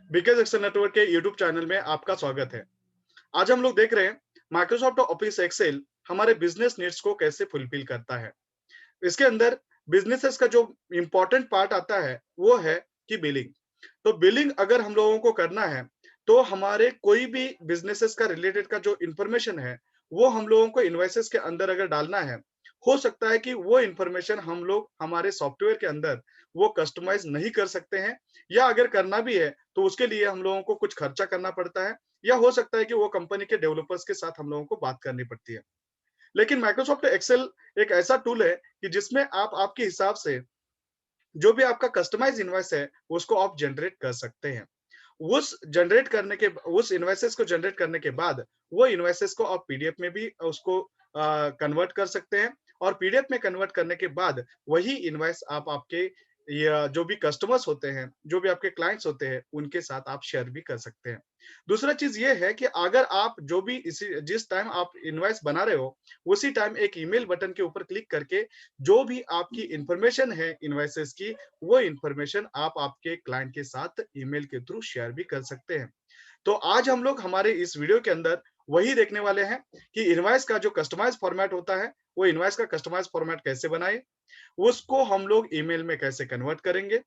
BKS Excel network के YouTube channel में आपका स्वागत है। आज हम लोग देख रहे हैं माइक्रोसॉफ्ट ऑफिस एक्सेल हमारे बिजनेस नीड्स को कैसे फुलफिल करता है। इसके अंदर बिजनेसेस का जो इम्पोर्टेंट पार्ट आता है वो है कि बिलिंग। तो बिलिंग अगर हम लोगों को करना है तो हमारे कोई भी बिजनेसेस का रिलेटेड का जो इंफॉर्मेशन है वो हम लोगों को इन्वाइसेस के अंदर अगर डालना है, हो सकता है कि वो इंफॉर्मेशन हम लोग हमारे सॉफ्टवेयर के अंदर वो कस्टमाइज नहीं कर सकते हैं, या अगर करना भी है तो उसके लिए हम लोगों को कुछ खर्चा करना पड़ता है, या हो सकता है कि वो कंपनी के डेवलपर्स के साथ हम लोगों को बात करनी पड़ती है। लेकिन माइक्रोसॉफ्ट एक्सेल एक ऐसा टूल है कि जिसमें आप आपके हिसाब से जो भी आपका कस्टमाइज इनवॉइस है उसको आप जनरेट कर सकते हैं। उस इनवॉइसेस को जनरेट करने के बाद वो इनवॉइसेस को आप पीडीएफ में भी उसको कन्वर्ट कर सकते हैं, और पीडीएफ में कन्वर्ट करने के बाद वही इनवॉइस आप आपके या जो भी कस्टमर्स होते हैं, जो भी आपके क्लाइंट्स होते हैं, उनके साथ आप शेयर भी कर सकते हैं। दूसरा चीज ये है कि अगर आप जो भी इसी जिस टाइम आप इनवॉइस बना रहे हो, उसी टाइम एक ईमेल बटन के ऊपर क्लिक करके जो भी आपकी इंफॉर्मेशन है इनवॉइसेस की, वो इंफॉर्मेशन आप आपके क्लाइंट के साथ ईमेल के थ्रू शेयर भी कर सकते हैं। तो आज हम लोग हमारे इस वीडियो के अंदर वही देखने वाले हैं कि इनवॉइस का जो कस्टमाइज फॉर्मेट होता है, वो इनवॉइस का कस्टमाइज फॉर्मेट कैसे बनाए, उसको हम लोग ईमेल में कैसे कन्वर्ट करेंगे।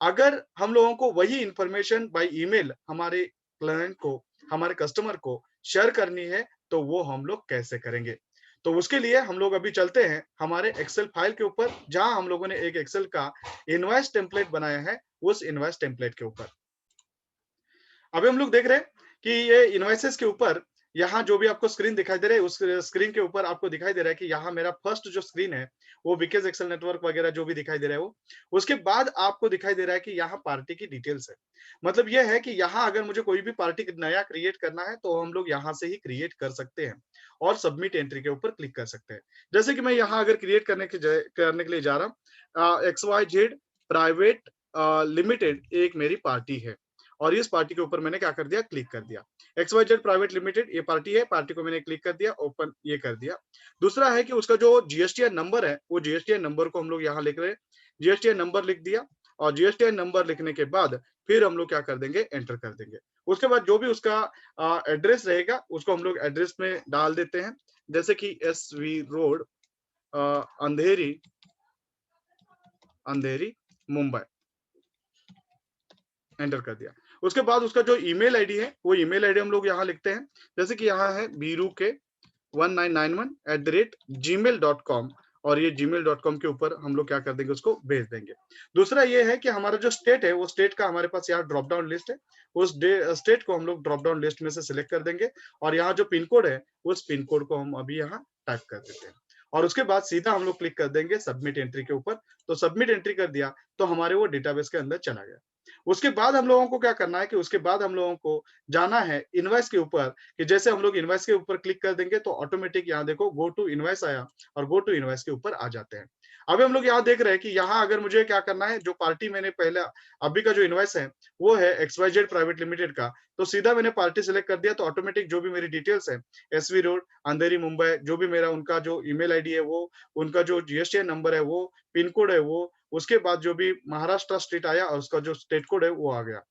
अगर हम लोगों को वही इंफॉर्मेशन बाय ईमेल हमारे क्लाइंट को, हमारे कस्टमर को शेयर करनी है, तो वो हम लोग कैसे करेंगे। तो उसके लिए हम लोग अभी चलते हैं हमारे एक्सेल फाइल के ऊपर, जहां हम लोगों ने एक एक्सेल का इनवॉइस टेम्पलेट बनाया है, उस इनवॉइस टेम्पलेट के ऊपर अभी हम लोग देख रहे हैं कि ये इनवॉइसेस के ऊपर यहाँ जो भी आपको स्क्रीन दिखाई दे रहा है, उस स्क्रीन के ऊपर आपको दिखाई दे रहा है कि यहाँ मेरा फर्स्ट जो स्क्रीन है वो बीकेएस एक्सेल नेटवर्क वगैरह जो भी दिखाई दे रहा है वो, उसके बाद आपको दिखाई दे रहा है कि यहाँ पार्टी की डिटेल्स है। मतलब ये है कि यहाँ अगर मुझे कोई भी पार्टी नया क्रिएट करना है तो हम लोग यहाँ से ही क्रिएट कर सकते हैं और सबमिट एंट्री के ऊपर क्लिक कर सकते हैं। जैसे कि मैं यहाँ अगर क्रिएट करने के लिए जा रहा हूँ, X Y Z private limited एक मेरी पार्टी है, और इस पार्टी के ऊपर मैंने क्या कर दिया, क्लिक कर दिया। X Y Z private limited ये पार्टी है, पार्टी को मैंने क्लिक कर दिया, ओपन ये कर दिया। दूसरा है कि उसका जो जीएसटीआईएन नंबर है, वो जीएसटीआईएन नंबर को हम लोग यहाँ लिख रहे हैं। जीएसटीआईएन नंबर लिख दिया, और जीएसटीआईएन नंबर लिखने के बाद फिर हम लोग क्या कर देंगे, एंटर कर देंगे। उसके बाद जो भी उसका एड्रेस रहेगा उसको हम लोग एड्रेस में डाल देते हैं, जैसे कि एस वी रोड, अंधेरी, अंधेरी मुंबई, एंटर कर दिया। उसके बाद उसका जो ईमेल आईडी है वो ईमेल आईडी हम लोग यहाँ लिखते हैं, जैसे कि यहाँ है बीरू के 1991@gmail.com, और ये gmail.com के ऊपर हम लोग क्या कर देंगे, उसको भेज देंगे। दूसरा ये है कि हमारा जो स्टेट है वो स्टेट का हमारे पास यहाँ ड्रॉप डाउन लिस्ट है, उस स्टेट को हम लोग ड्रॉप डाउन लिस्ट में से सिलेक्ट कर देंगे, और यहाँ जो पिन कोड है उस पिन कोड को हम अभी यहाँ टाइप कर देते हैं, और उसके बाद सीधा हम लोग क्लिक कर देंगे सबमिट एंट्री के ऊपर। तो सबमिट एंट्री कर दिया तो हमारे वो डेटाबेस के अंदर चला गया। उसके बाद हम लोगों को क्या करना है कि उसके बाद हम लोगों को जाना है इनवॉइस के ऊपर, कि जैसे हम लोग इनवॉइस के ऊपर क्लिक कर देंगे तो ऑटोमेटिक यहाँ देखो गो टू इनवॉइस आया, और गो टू इनवॉइस के ऊपर आ जाते हैं। अभी हम लोग यहाँ देख रहे हैं कि यहाँ अगर मुझे क्या करना है, जो पार्टी मैंने पहले अभी का जो इनवॉइस है वो है XYZ प्राइवेट लिमिटेड का, तो सीधा मैंने पार्टी सिलेक्ट कर दिया, तो ऑटोमेटिक जो भी मेरी डिटेल्स है, एसवी रोड, अंधेरी मुंबई, जो भी मेरा उनका जो ईमेल आईडी है वो, उनका जो जीएसटीआईएन नंबर है वो, पिन कोड है वो, उसके बाद जो भी महाराष्ट्र स्टेट आया और उसका जो स्टेट कोड है वो आ गया।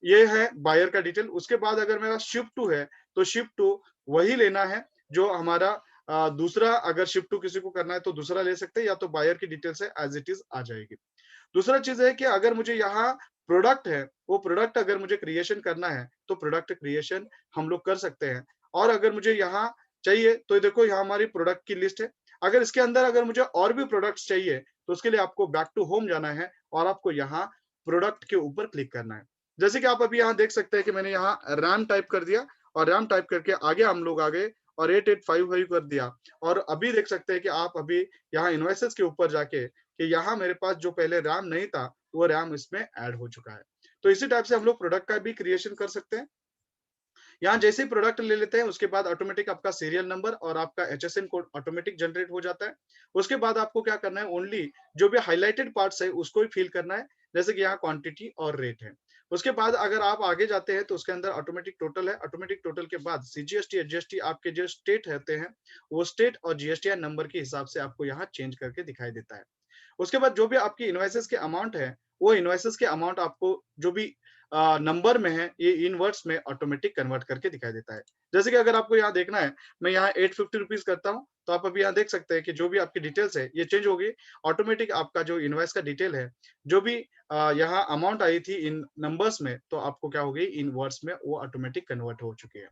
ये है बायर का डिटेल। उसके बाद अगर मेरा शिफ्ट टू है तो शिफ्ट टू वही लेना है जो हमारा दूसरा, अगर शिफ्ट टू किसी को करना है तो दूसरा ले सकते हैं, या तो बायर की डिटेल्स है एज इट इज आ जाएगी। दूसरा चीज है कि अगर मुझे यहाँ प्रोडक्ट है, वो प्रोडक्ट अगर मुझे क्रिएशन करना है तो प्रोडक्ट क्रिएशन हम लोग कर सकते हैं। और अगर मुझे यहाँ चाहिए तो देखो यहाँ हमारी प्रोडक्ट की लिस्ट है। अगर इसके अंदर अगर मुझे और भी प्रोडक्ट्स चाहिए तो उसके लिए आपको बैक टू होम जाना है, और आपको यहाँ प्रोडक्ट के ऊपर क्लिक करना है। जैसे कि आप अभी यहाँ देख सकते हैं कि मैंने यहाँ रैम टाइप कर दिया, और रैम टाइप करके आगे हम लोग आ गए और 8855 कर दिया। और अभी देख सकते हैं कि आप अभी यहाँ इन्वाइसेस के ऊपर जाके कि यहाँ मेरे पास जो पहले रैम नहीं था वो रैम इसमें ऐड हो चुका है। तो इसी टाइप से हम लोग प्रोडक्ट का भी क्रिएशन कर सकते हैं। यहाँ जैसे ही प्रोडक्ट ले लेते हैं उसके बाद ऑटोमेटिक आपका सीरियल नंबर और आपका एचएसएन कोड ऑटोमेटिक जनरेट हो जाता है। उसके बाद आपको क्या करना है, ओनली जो भी हाइलाइटेड पार्ट्स है उसको ही फिल करना है, जैसे कि यहाँ क्वांटिटी और रेट है। उसके बाद अगर आप आगे जाते हैं तो उसके अंदर ऑटोमेटिक टोटल है, ऑटोमेटिक टोटल के बाद सीजीएसटी एचजीएसटी आपके जो स्टेट रहते हैं वो स्टेट और जीएसटी नंबर के हिसाब से आपको यहाँ चेंज करके दिखाई देता है। उसके बाद जो भी आपकी इनवॉइसेस के अमाउंट है वो इनवॉइसेस के अमाउंट आपको जो भी नंबर में है, ये इन वर्ड्स में ऑटोमेटिक कन्वर्ट करके दिखाई देता है। जैसे कि अगर आपको यहाँ देखना है, मैं यहाँ 850 रुपीज़ करता हूँ, तो आप अभी यहाँ देख सकते हैं कि जो भी आपकी डिटेल्स है, ये चेंज हो गई। ऑटोमेटिक आपका जो इनवॉइस का डिटेल है, जो भी यहाँ अमाउंट आई थी इन नंबर्स में, तो आपको क्या हो गई, इन वर्ड्स में वो ऑटोमेटिक कन्वर्ट हो चुकी है।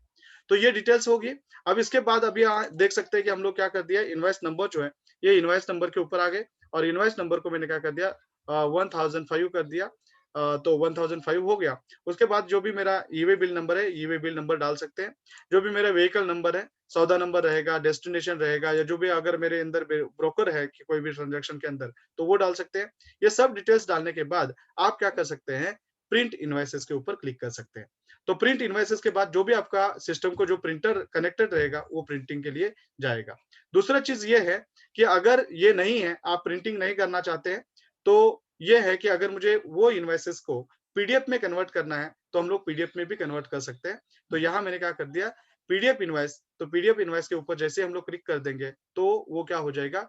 तो ये डिटेल्स होगी। अब इसके बाद अभी यहाँ देख सकते हैं कि हम लोग क्या कर दिया, इनवॉइस नंबर जो है, ये इनवॉइस नंबर के ऊपर आ गए और इनवॉइस नंबर को मैंने क्या कर दिया, 1005 कर दिया। तो 1005 हो गया। उसके बाद जो भी मेरा ई-वे बिल नंबर है, ई-वे बिल नंबर डाल सकते हैं। जो भी मेरा व्हीकल नंबर है, सौदा नंबर रहेगा, डेस्टिनेशन रहेगा, या जो भी अगर मेरे अंदर ब्रोकर है कि कोई भी ट्रांजैक्शन के अंदर, तो वो डाल सकते हैं। ये सब डिटेल्स डालने के बाद आप क्या कर सकते हैं, प्रिंट इनवॉइसेस के ऊपर क्लिक कर सकते हैं। तो प्रिंट इनवॉइसेस के बाद जो भी आपका सिस्टम को जो प्रिंटर कनेक्टेड रहेगा, वो प्रिंटिंग के लिए जाएगा। दूसरा चीज़ ये है कि अगर ये नहीं है, आप प्रिंटिंग नहीं करना चाहते हैं, तो ये है कि अगर मुझे वो इनवॉइसेस को पीडीएफ में कन्वर्ट करना है, तो हम लोग पीडीएफ में भी कन्वर्ट कर सकते हैं। तो यहाँ मैंने क्या कर दिया, पीडीएफ इनवॉइस, तो पीडीएफ इनवॉइस के ऊपर जैसे हम लोग क्लिक कर देंगे, तो वो क्या हो जाएगा,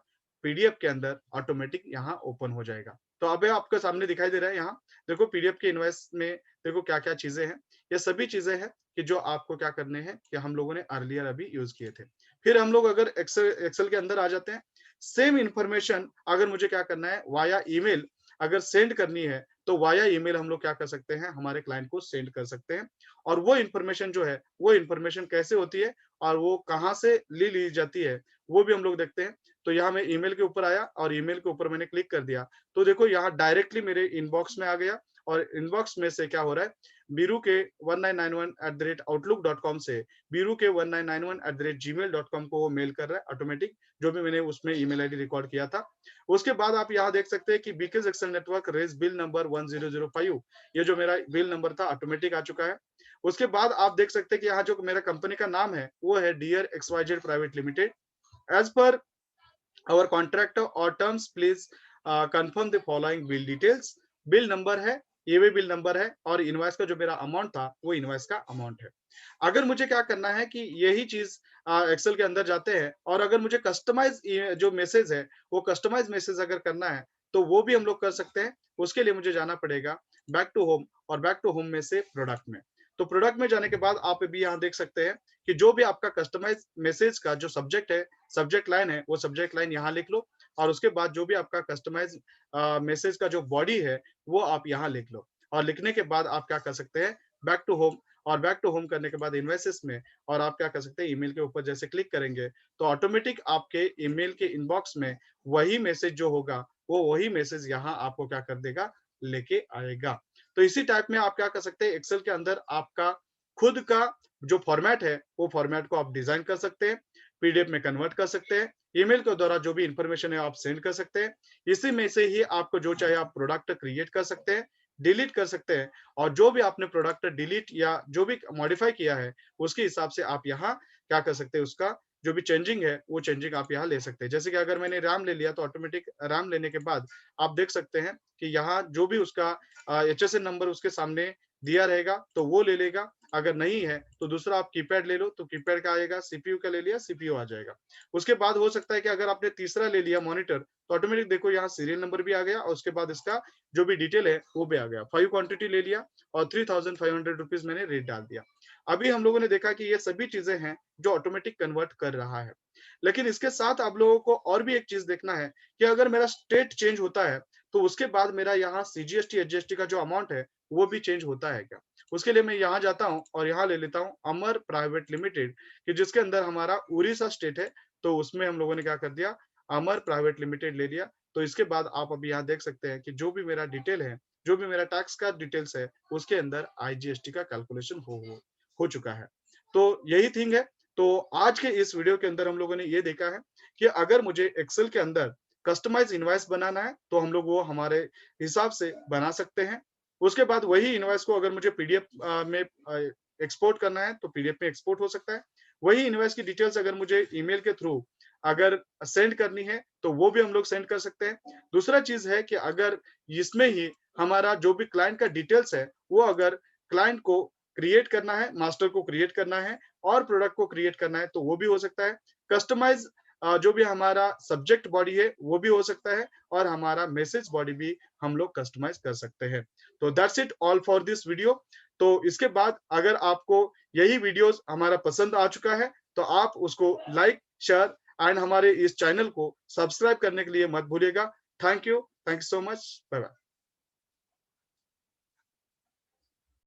पीडीएफ के अंदर ऑटोमेटिक यहाँ ओपन हो जाएगा। तो अभी आपके सामने दिखाई दे रहा है यहाँ, देखो पीडीएफ के इनवॉइस में देखो क्या-क्या चीज़ें हैं। ये सभी चीज़ें हैं कि जो आपको क्या करने हैं, कि हम लोगों ने अर्लियर अभी यूज़ किए थे। फिर हम लोग अगर एक्सेल एक्सेल के अंदर आ जाते हैं, सेम इन्फॉर्मेशन अगर मुझे क्या करना है, वाया ईमेल अगर सेंड करनी है, तो वाया ईमेल हम लोग क्या कर सकते हैं, हमारे क्लाइंट को सेंड कर सकते हैं। और वो इन्फॉर्मेशन जो है, वो इन्फॉर्मेशन कैसे होती है और वो कहाँ से ली जाती है, वो भी हम लोग देखते हैं। तो यहाँ मैं ईमेल के ऊपर आया और ईमेल के ऊपर मैंने क्लिक कर दिया, तो देखो यहाँ डायरेक्टली मेरे इनबॉक्स में आ गया और इनबॉक्स में से क्या हो रहा है, बीरू के 1991@outlook.com से बीरू के 1991@gmail.com को वो मेल कर रहा है ऑटोमेटिक, जो भी मैंने उसमें ईमेल आईडी रिकॉर्ड किया था। उसके बाद आप यहाँ देख सकते हैं कि because Excel network raise bill number 1005, ये जो मेरा बिल नंबर था ऑटोमेटिक आ चुका है। उसके बाद आप देख सकते हैं कि यहाँ जो मेरा कंपनी का नाम है, वो है dear XYZ private limited. As per our contractor or terms please confirm the following bill details। Bill number है, ये भी बिल नंबर है और इनवॉइस का जो मेरा अमाउंट था, वो इनवॉइस का अमाउंट है। अगर मुझे क्या करना है कि यही चीज एक्सेल के अंदर जाते हैं और अगर मुझे कस्टमाइज जो मैसेज है, वो कस्टमाइज मैसेज अगर करना है, तो वो भी हम लोग कर सकते हैं। उसके लिए मुझे जाना पड़ेगा बैक टू होम और बैक टू होम में से प्रोडक्ट में। तो प्रोडक्ट में जाने के बाद आप भी यहाँ देख सकते हैं कि जो भी आपका कस्टमाइज मैसेज का जो सब्जेक्ट है, सब्जेक्ट लाइन है, वो सब्जेक्ट लाइन यहाँ लिख लो और उसके बाद जो भी आपका कस्टमाइज मैसेज का जो बॉडी है, वो आप यहाँ लिख लो और लिखने के बाद आप क्या कर सकते हैं, बैक टू होम, और बैक टू होम करने के बाद इन्वेसेस में, और आप क्या कर सकते हैं, ईमेल के ऊपर जैसे क्लिक करेंगे, तो ऑटोमेटिक आपके ईमेल के इनबॉक्स में वही मैसेज जो होगा, वो वही मैसेज यहाँ आपको क्या कर देगा, लेके आएगा। तो इसी टाइप में आप क्या कर सकते हैं, एक्सेल के अंदर आपका खुद का जो फॉर्मेट है, वो फॉर्मेट को आप डिजाइन कर सकते हैं, पीडीएफ में कन्वर्ट कर सकते हैं, ईमेल के द्वारा जो भी इंफॉर्मेशन है आप सेंड कर सकते हैं। इसी में से ही आपको जो चाहे आप प्रोडक्ट क्रिएट कर सकते हैं, डिलीट कर सकते हैं, और जो भी आपने प्रोडक्ट डिलीट या जो भी मॉडिफाई किया है, उसके हिसाब से आप यहाँ क्या कर सकते हैं, उसका जो भी चेंजिंग है, वो चेंजिंग आप यहाँ ले सकते हैं। जैसे कि अगर मैंने रैम ले लिया, तो ऑटोमेटिक रैम लेने के बाद आप देख सकते हैं कि यहाँ जो भी उसका HSN नंबर उसके सामने दिया रहेगा, तो वो ले लेगा। अगर नहीं है, तो दूसरा आप कीपैड ले लो, तो कीपैड का आएगा, सीपीयू का ले लिया, सीपीयू आ जाएगा। उसके बाद हो सकता है कि अगर आपने तीसरा ले लिया मॉनिटर, तो ऑटोमेटिक देखो यहाँ सीरियल नंबर भी आ गया और उसके बाद इसका जो भी डिटेल है, वो भी आ गया। 5 क्वांटिटी ले लिया और 3500 रुपीज मैंने रेट डाल दिया। अभी हम लोगों ने देखा कि ये सभी चीजें हैं जो ऑटोमेटिक कन्वर्ट कर रहा है। लेकिन इसके साथ आप लोगों को और भी एक चीज देखना है कि अगर मेरा स्टेट चेंज होता है, तो उसके बाद मेरा यहाँ सीजीएसटी एचजीएसटी का जो अमाउंट है, वो भी चेंज होता है क्या? उसके लिए मैं यहाँ जाता हूँ और यहाँ ले लेता हूँ अमर प्राइवेट लिमिटेड, कि जिसके अंदर हमारा उड़ीसा स्टेट है, तो उसमें हम लोगों ने क्या कर दिया, अमर प्राइवेट लिमिटेड ले लिया। तो इसके बाद आप अभी यहाँ देख सकते हैं कि जो भी मेरा डिटेल है, जो भी मेरा टैक्स का डिटेल्स है, उसके अंदर आईजीएसटी का कैलकुलेशन हो चुका है। तो यही थिंग है। तो आज के इस वीडियो के अंदर हम लोगों ने ये देखा है कि अगर मुझे एक्सेल के अंदर कस्टमाइज इनवॉइस बनाना है, तो हम लोग वो हमारे हिसाब से बना सकते हैं। उसके बाद वही इनवॉइस को अगर मुझे पीडीएफ में एक्सपोर्ट करना है, तो पीडीएफ में एक्सपोर्ट हो सकता है। वही इनवॉइस की डिटेल्स अगर मुझे ईमेल के थ्रू अगर सेंड करनी है, तो वो भी हम लोग सेंड कर सकते हैं। दूसरा चीज है कि अगर इसमें ही हमारा जो भी क्लाइंट का डिटेल्स है, वो अगर क्लाइंट को क्रिएट करना है, मास्टर को क्रिएट करना है और प्रोडक्ट को क्रिएट करना है, तो वो भी हो सकता है। कस्टमाइज जो भी हमारा सब्जेक्ट बॉडी है, वो भी हो सकता है और हमारा मैसेज बॉडी भी हम लोग कस्टमाइज कर सकते हैं। तो that's it all for this video. तो इसके बाद अगर आपको यही वीडियोस हमारा पसंद आ चुका है तो आप उसको लाइक, शेयर एंड हमारे इस चैनल को सब्सक्राइब करने के लिए मत भूलिएगा। Thank you so much, bye bye.